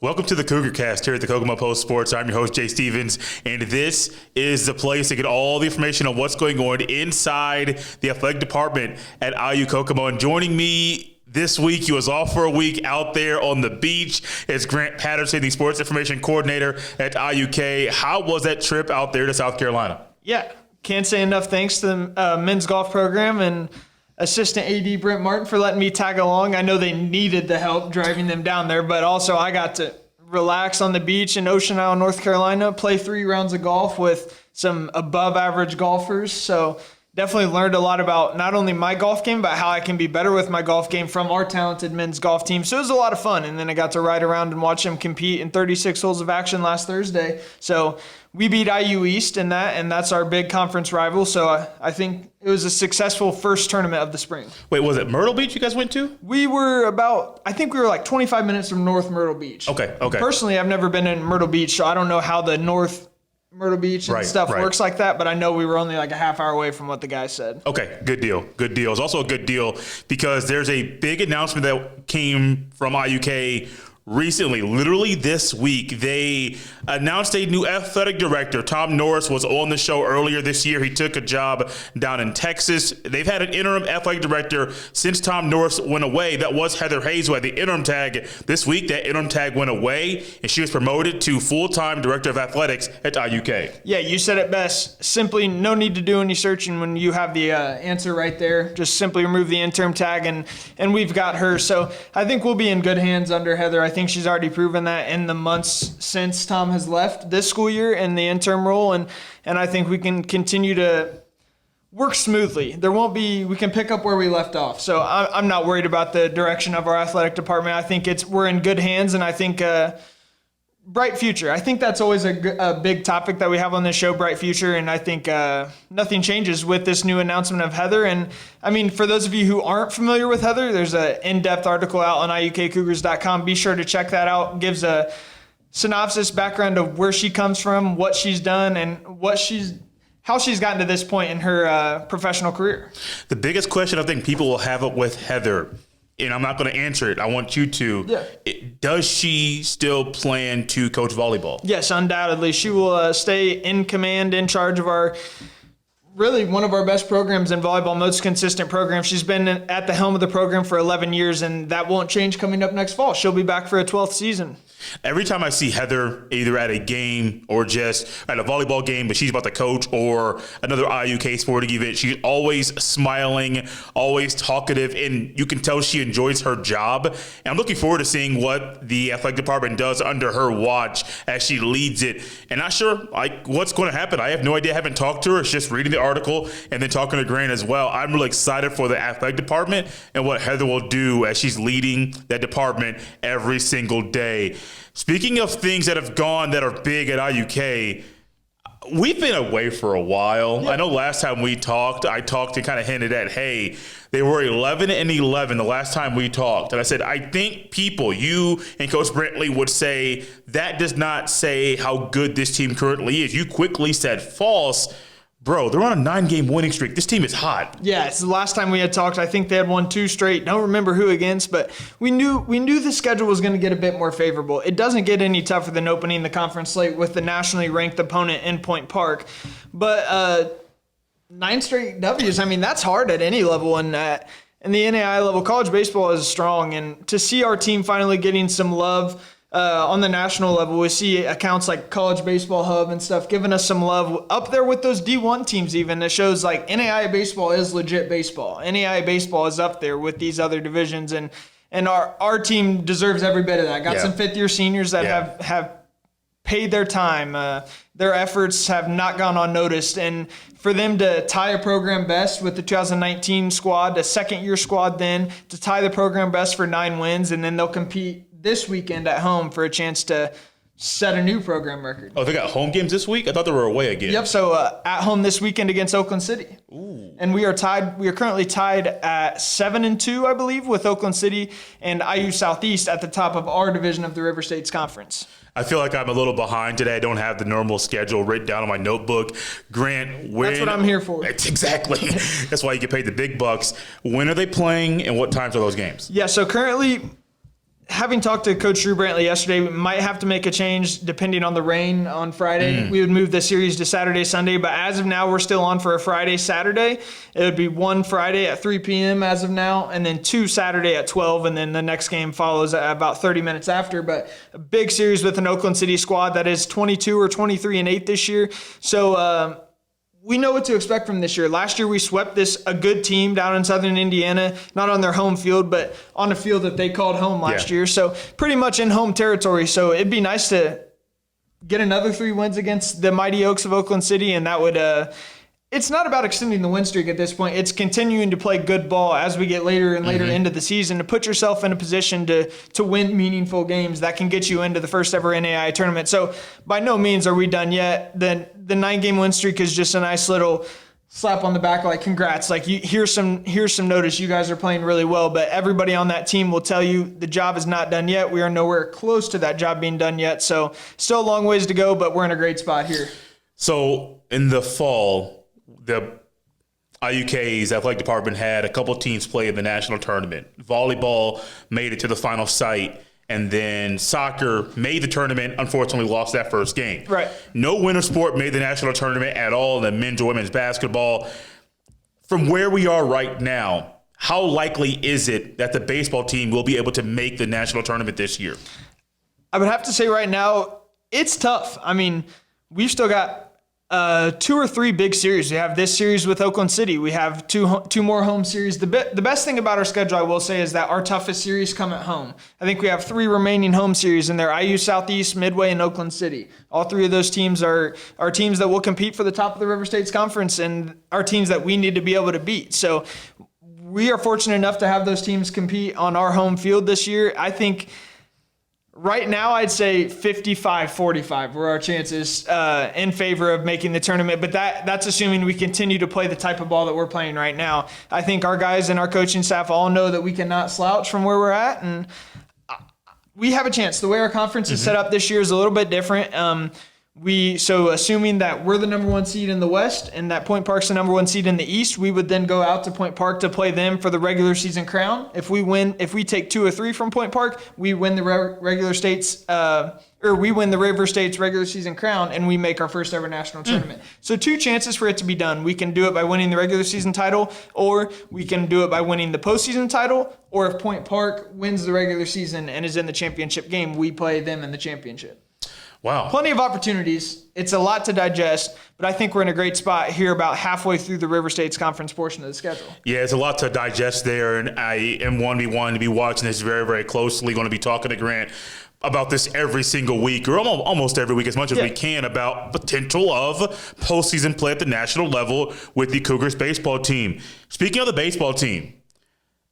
Welcome to the Cougar Cast here at the Kokomo Post Sports. I'm your host, Jay Stevens, and this is the place to get all the information on what's going on inside the athletic department at IU Kokomo. And joining me this week, he was off for a week out there on the beach, is Grant Patterson, the sports information coordinator at IUK. How was that trip out there to South Carolina? Yeah, can't say enough thanks to the men's golf program and assistant AD Brent Martin for letting me tag along. I know they needed the help driving them down there, but also I got to relax on the beach in Ocean Isle, North Carolina, play 3 rounds of golf with some above average golfers. So definitely learned a lot about not only my golf game, but how I can be better with my golf game from our talented men's golf team. So it was a lot of fun. And then I got to ride around and watch them compete in 36 holes of action last Thursday. So we beat IU East in that, and that's our big conference rival. So I think it was a successful first tournament of the spring. Wait, was it Myrtle Beach you guys went to? We were like 25 minutes from North Myrtle Beach. Okay. Personally, I've never been in Myrtle Beach, so I don't know how the North Myrtle Beach and stuff works like that, but I know we were only like a half hour away from what the guy said. Okay, good deal. It's also a good deal because there's a big announcement that came from IUK recently, literally this week. They announced a new athletic director. Tom Norris was on the show earlier this year. He took a job down in Texas. They've had an interim athletic director since Tom Norris went away. That was Heather Hayes, who had the interim tag. This week, that interim tag went away, and she was promoted to full-time director of athletics at IUK. Yeah, you said it best. Simply no need to do any searching when you have the answer right there. Just simply remove the interim tag, and we've got her. So I think we'll be in good hands under Heather. I think she's already proven that in the months since Tom has left this school year in the interim role, and I think we can continue to work smoothly. We can pick up where we left off. So I'm not worried about the direction of our athletic department. I think we're in good hands, and I think bright future. I think that's always a big topic that we have on this show, bright future, and I think nothing changes with this new announcement of Heather. And I mean, for those of you who aren't familiar with Heather, there's an in-depth article out on IUKCougars.com. Be sure to check that out. It gives a synopsis, background of where she comes from, what she's done, and how she's gotten to this point in her professional career. The biggest question I think people will have with Heather, and I'm not going to answer it, I want you to. Yeah. Does she still plan to coach volleyball? Yes, undoubtedly. She will stay in command, in charge of one of our best programs in volleyball, most consistent program. She's been at the helm of the program for 11 years, and that won't change coming up next fall. She'll be back for a 12th season. Every time I see Heather either at a game or just at a volleyball game, but she's about to coach, or another IUK sporting event, she's always smiling, always talkative, and you can tell she enjoys her job. And I'm looking forward to seeing what the athletic department does under her watch as she leads it. And not sure what's going to happen. I have no idea. I haven't talked to her. It's just reading the article and then talking to Grant as well. I'm really excited for the athletic department and what Heather will do as she's leading that department every single day. Speaking of things that have gone that are big at IUK, we've been away for a while. Yeah. I know last time we talked, I talked and kind of hinted at, hey, they were 11-11 the last time we talked. And I said, I think people, you and Coach Brentley, would say that does not say how good this team currently is. You quickly said false. Bro, they're on a 9-game winning streak. This team is hot. Yeah, it's the last time we had talked. I think they had won 2 straight. Don't remember who against, but we knew the schedule was going to get a bit more favorable. It doesn't get any tougher than opening the conference slate with the nationally ranked opponent in Point Park. But 9 straight W's, I mean, that's hard at any level. And in the NAIA level, college baseball is strong. And to see our team finally getting some love on the national level, we see accounts like College Baseball Hub and stuff giving us some love up there with those D1 teams even. That shows like NAIA baseball is legit baseball. NAIA baseball is up there with these other divisions, and our team deserves every bit of that. Got some fifth-year seniors that have paid their time. Their efforts have not gone unnoticed, and for them to tie a program best with the 2019 squad, a second-year squad then, to tie the program best for 9 wins, and then they'll compete this weekend at home for a chance to set a new program record. Oh, they got home games this week? I thought they were away again. Yep, so at home this weekend against Oakland City. Ooh. And we are currently tied at 7-2, I believe, with Oakland City and IU Southeast at the top of our division of the River States Conference. I feel like I'm a little behind today. I don't have the normal schedule written down on my notebook. Grant, when... That's what I'm here for. Exactly. That's why you get paid the big bucks. When are they playing and what times are those games? Yeah, so currently having talked to Coach Drew Brantley yesterday, we might have to make a change depending on the rain on Friday. We would move the series to Saturday, Sunday, but as of now, we're still on for a Friday, Saturday. It would be one Friday at 3 p.m. as of now, and then two Saturday at 12, and then the next game follows at about 30 minutes after. But a big series with an Oakland City squad that is 22 or 23-8 this year. So, we know what to expect from this year. Last year, we swept a good team down in Southern Indiana, not on their home field, but on a field that they called home last year. So pretty much in home territory. So it'd be nice to get another 3 wins against the Mighty Oaks of Oakland City, and that would it's not about extending the win streak at this point. It's continuing to play good ball as we get later and later into the season to put yourself in a position to win meaningful games that can get you into the first ever NAIA tournament. So by no means are we done yet. The 9-game win streak is just a nice little slap on the back, like congrats. Like here's some notice. You guys are playing really well, but everybody on that team will tell you the job is not done yet. We are nowhere close to that job being done yet. So still a long ways to go, but we're in a great spot here. So in the fall, the IUK's athletic department had a couple of teams play in the national tournament. Volleyball made it to the final site, and then soccer made the tournament, unfortunately lost that first game. Right. No winter sport made the national tournament at all in the men's or women's basketball. From where we are right now, how likely is it that the baseball team will be able to make the national tournament this year? I would have to say right now, it's tough. I mean, we've still got 2 or 3 big series. We have this series with Oakland City. We have two more home series. The best thing about our schedule, I will say, is that our toughest series come at home. I think we have 3 remaining home series, and they're IU Southeast, Midway, and Oakland City. All 3 of those teams are teams that will compete for the top of the River States Conference and are teams that we need to be able to beat. So we are fortunate enough to have those teams compete on our home field this year. I think right now, I'd say 55-45 were our chances in favor of making the tournament, but that's assuming we continue to play the type of ball that we're playing right now. I think our guys and our coaching staff all know that we cannot slouch from where we're at, and we have a chance. The way our conference is set up this year is a little bit different. So assuming that we're the number 1 seed in the West and that Point Park's the number 1 seed in the East, we would then go out to Point Park to play them for the regular season crown. If we take 2 or 3 from Point Park, we win the we win the River States regular season crown, and we make our first ever national tournament. So 2 chances for it to be done. We can do it by winning the regular season title, or we can do it by winning the postseason title, or if Point Park wins the regular season and is in the championship game, we play them in the championship. Wow. Plenty of opportunities. It's a lot to digest, but I think we're in a great spot here about halfway through the River States Conference portion of the schedule. Yeah, it's a lot to digest there, and I am one to be watching this very, very closely. Going to be talking to Grant about this every single week, or almost every week as much as we can, about potential of postseason play at the national level with the Cougars baseball team. Speaking of the baseball team,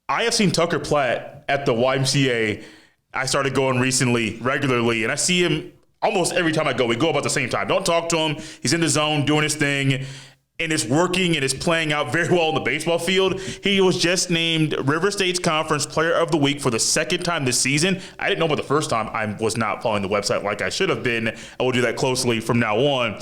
I have seen Tucker Platt at the YMCA. I started going recently, regularly, and I see him almost every time I go. We go about the same time. Don't talk to him. He's in the zone doing his thing, and it's working and it's playing out very well on the baseball field. He was just named River States Conference Player of the Week for the 2nd time this season. I didn't know about the first time. I was not following the website like I should have been. I will do that closely from now on.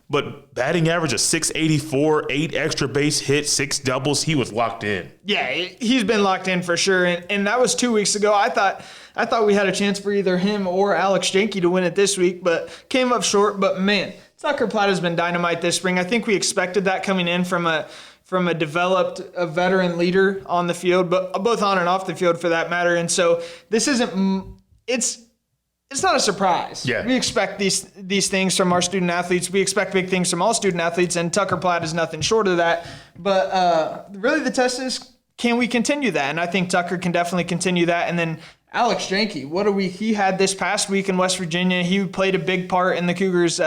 But batting average of .684, 8 extra base hits, 6 doubles. He was locked in. Yeah, he's been locked in for sure. And that was 2 weeks ago. I thought we had a chance for either him or Alex Janke to win it this week, but came up short. But man, Tucker Platt has been dynamite this spring. I think we expected that coming in from a developed, a veteran leader on the field, but both on and off the field for that matter. And so this it's not a surprise. Yeah. We expect these things from our student athletes. We expect big things from all student athletes, and Tucker Platt is nothing short of that. But really the test is, can we continue that? And I think Tucker can definitely continue that. And then Alex Janke, he had this past week in West Virginia. He played a big part in the Cougars'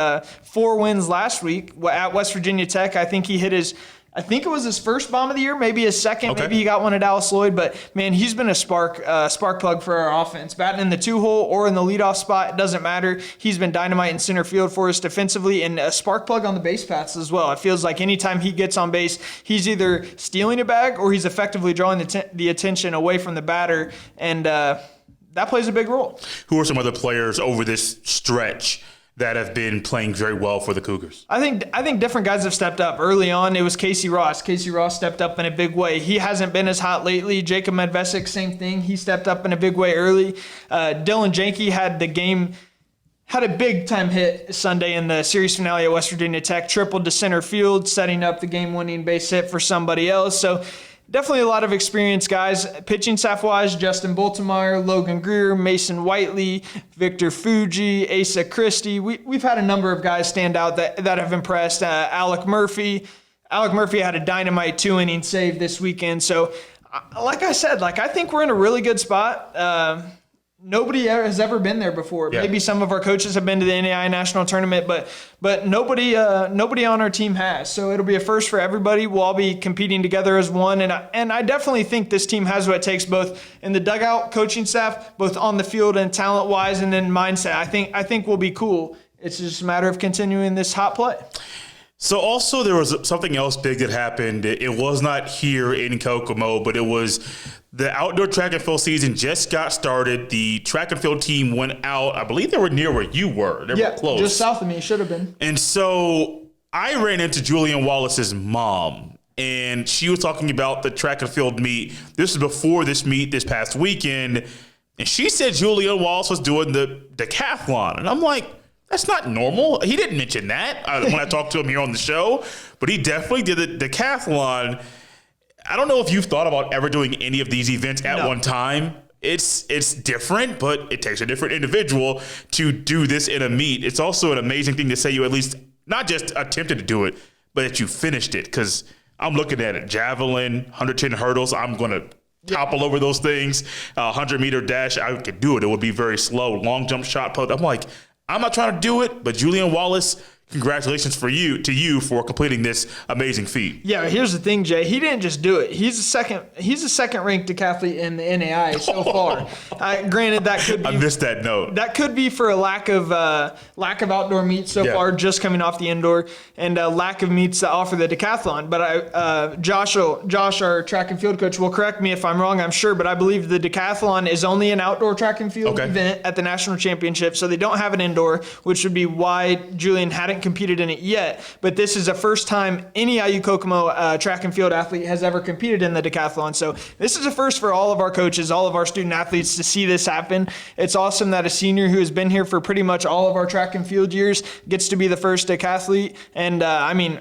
4 wins last week at West Virginia Tech. I think it was his first bomb of the year, maybe his second. Okay. Maybe he got one at Dallas Lloyd. But, man, he's been a spark plug for our offense. Batting in the 2-hole or in the leadoff spot, it doesn't matter. He's been dynamite in center field for us defensively, and a spark plug on the base paths as well. It feels like anytime he gets on base, he's either stealing a bag or he's effectively drawing the attention away from the batter, and that plays a big role. Who are some other players over this stretch that have been playing very well for the Cougars. I think different guys have stepped up. Early on, it was Casey Ross. Casey Ross stepped up in a big way. He hasn't been as hot lately. Jacob Medvesic, same thing. He stepped up in a big way early. Dylan Janke had a big-time hit Sunday in the series finale at West Virginia Tech, tripled to center field, setting up the game-winning base hit for somebody else. So definitely a lot of experienced guys. Pitching staff-wise, Justin Boltemeyer, Logan Greer, Mason Whiteley, Victor Fuji, Asa Christie. We've had a number of guys stand out that have impressed. Alec Murphy. Alec Murphy had a dynamite 2-inning save this weekend. So, like I said, I think we're in a really good spot. Nobody has ever been there before. Yeah. Maybe some of our coaches have been to the NAIA National Tournament, but nobody on our team has. So it'll be a first for everybody. We'll all be competing together as one. And I definitely think this team has what it takes, both in the dugout, coaching staff, both on the field and talent-wise, and then mindset. I think we'll be cool. It's just a matter of continuing this hot play. So also there was something else big that happened. It was not here in Kokomo, but it was the outdoor track and field season just got started. The track and field team went out. I believe they were near where you were. They were close. Just south of me. Should have been. And so I ran into Julian Wallace's mom, and she was talking about the track and field meet. This is before this meet this past weekend. And she said Julian Wallace was doing the decathlon. And I'm like, that's not normal. He didn't mention that when I talked to him here on the show, but he definitely did the decathlon. I don't know if you've thought about ever doing any of these events at one time. It's different, but it takes a different individual to do this in a meet. It's also an amazing thing to say you at least not just attempted to do it, but that you finished it. Because I'm looking at it, javelin, 110 hurdles. I'm going to topple over those things. 100-meter dash, I could do it. It would be very slow. Long jump shot put. I'm like, I'm not trying to do it, but Julian Wallace, congratulations to you for completing this amazing feat. Yeah, here's the thing, Jay. He didn't just do it. He's a second-ranked decathlete in the NAIA so far. Granted, that could be. I missed that note. That could be for a lack of outdoor meets so far, just coming off the indoor, and a lack of meets that offer the decathlon. But Josh, our track and field coach, will correct me if I'm wrong. I'm sure, but I believe the decathlon is only an outdoor track and field event at the national championship, so they don't have an indoor, which would be why Julian hadn't competed in it yet, but this is the first time any IU Kokomo track and field athlete has ever competed in the decathlon. So this is a first for all of our coaches, all of our student athletes to see this happen. It's awesome that a senior who has been here for pretty much all of our track and field years gets to be the first decathlete. And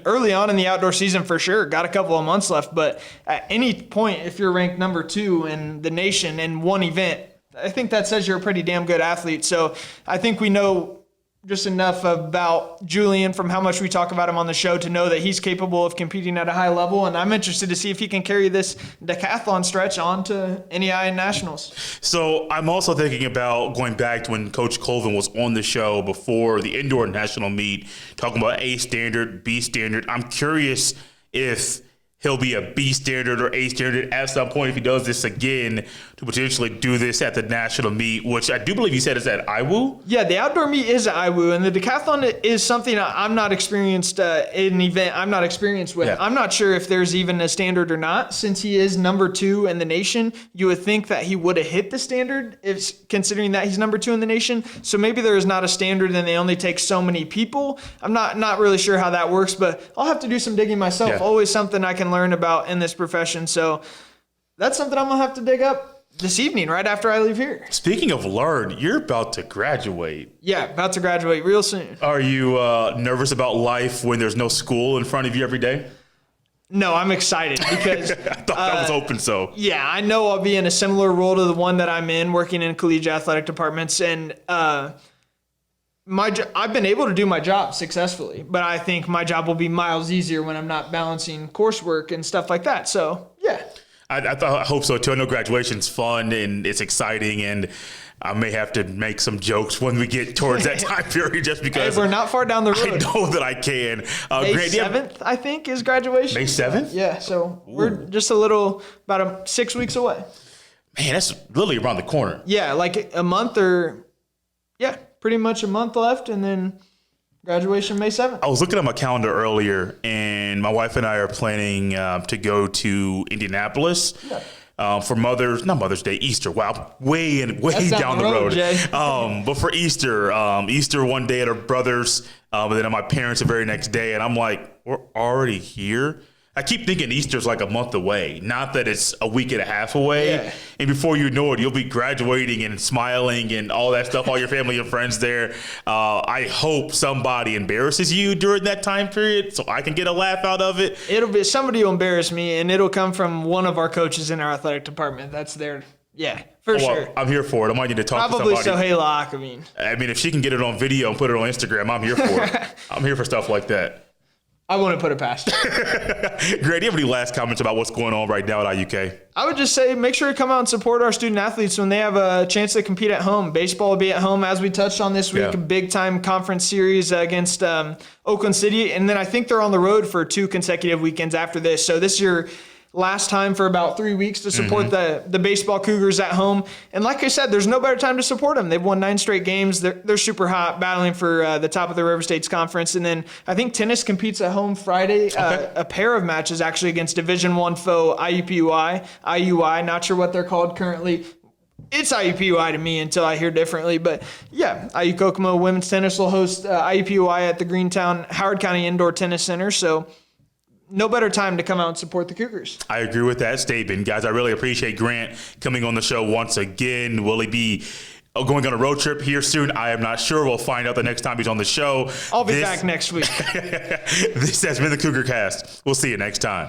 early on in the outdoor season for sure, got a couple of months left, but at any point, if you're ranked number 2 in the nation in one event, I think that says you're a pretty damn good athlete. So I think we know just enough about Julian from how much we talk about him on the show to know that he's capable of competing at a high level. And I'm interested to see if he can carry this decathlon stretch on to NAIA Nationals. So I'm also thinking about going back to when Coach Colvin was on the show before the indoor national meet, talking about A standard, B standard. I'm curious if he'll be a B standard or A standard at some point if he does this again to potentially do this at the national meet, which I do believe you said is at IU. Yeah, the outdoor meet is at IU, and the decathlon is something I'm not experienced in an event I'm not experienced with. Yeah. I'm not sure if there's even a standard or not. Since he is number 2 in the nation, you would think that he would have hit the standard, if considering that he's number 2 in the nation. So maybe there is not a standard and they only take so many people. I'm not really sure how that works, but I'll have to do some digging myself. Yeah. Always something I can learn about in this profession. So that's something I'm going to have to dig up this evening right after I leave here. Speaking of learn, you're about to graduate. Yeah, about to graduate real soon. Are you nervous about life when there's no school in front of you every day? No, I'm excited because I thought that was open. So yeah, I know I'll be in a similar role to the one that I'm in, working in collegiate athletic departments, and I've been able to do my job successfully, but I think my job will be miles easier when I'm not balancing coursework and stuff like that. So yeah. I hope so too. I know graduation's fun and it's exciting, and I may have to make some jokes when we get towards that time period, just because we're not far down the road. I know that I can. May 7th, I think, is graduation. May 7th? Yeah, so we're just about 6 weeks away. Man, that's literally around the corner. Yeah, like a month pretty much a month left, and then graduation May 7th. I was looking at my calendar earlier, and my wife and I are planning to go to Indianapolis. for Mother's Day, Easter. Wow, way That's down the road. Jay. But for Easter one day at her brother's, and then at my parents the very next day, and I'm like, we're already here. I keep thinking Easter's like a month away, not that it's a week and a half away. Yeah. And before you know it, you'll be graduating and smiling and all that stuff, all your family and friends there. I hope somebody embarrasses you during that time period so I can get a laugh out of it. It'll be somebody will embarrass me, and it'll come from one of our coaches in our athletic department. That's their, for sure. I'm here for it. I might need to talk Probably to somebody. Sohaila Akavine. I mean, if she can get it on video and put it on Instagram, I'm here for it. I'm here for stuff like that. I wouldn't put it past her. Grant, do you have any last comments about what's going on right now at IUK? I would just say make sure to come out and support our student athletes when they have a chance to compete at home. Baseball will be at home, as we touched on this week, Yeah. a big-time conference series against Oakland City. And then I think they're on the road for 2 consecutive weekends after this. So this is your last time for about 3 weeks to support the baseball Cougars at home. And like I said, there's no better time to support them. They've won 9 straight games. They're super hot, battling for the top of the River States Conference. And then I think tennis competes at home Friday. A pair of matches actually against Division I foe IUI. Not sure what they're called currently. It's IUPUI to me until I hear differently. But yeah, IU Kokomo women's tennis will host IUPUI at the Greentown Howard County Indoor Tennis Center. So no better time to come out and support the Cougars. I agree with that statement. Guys, I really appreciate Grant coming on the show once again. Will he be going on a road trip here soon? I am not sure. We'll find out the next time he's on the show. I'll be back next week. This has been the Cougar Cast. We'll see you next time.